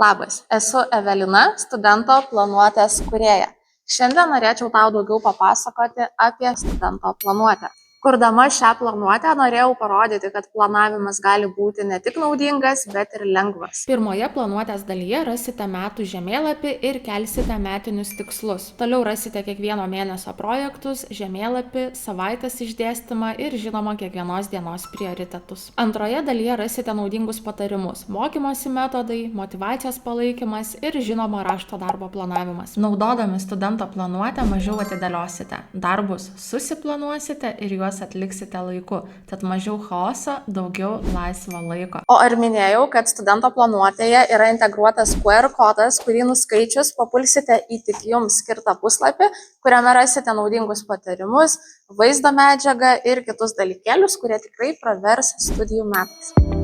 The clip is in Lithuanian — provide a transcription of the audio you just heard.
Labas, esu Evelina, studento planuotės kūrėja. Šiandien norėčiau tau daugiau papasakoti apie studento planuotę. Kurdama šią planuotę norėjau parodyti, kad planavimas gali būti ne tik naudingas, bet ir lengvas. Pirmoje planuotės dalyje rasite metų žemėlapį ir kelsite metinius tikslus. Toliau rasite kiekvieno mėnesio projektus, žemėlapį, savaitės išdėstymą ir žinoma kiekvienos dienos prioritetus. Antroje dalyje rasite naudingus patarimus, mokymosi metodai, motyvacijos palaikymas ir žinoma rašto darbo planavimas. Naudodami studento planuotę mažiau atidėliosite. Darbus susiplanuosite ir juos atliksite laiku, tad mažiau chaoso, daugiau laisvo laiko. O ar minėjau, kad studento planuotėje yra integruotas QR kodas, kurį nuskaičius papulsite į tik jums skirtą puslapį, kuriame rasite naudingus patarimus, vaizdo medžiagą ir kitus dalykėlius, kurie tikrai pravers studijų metais.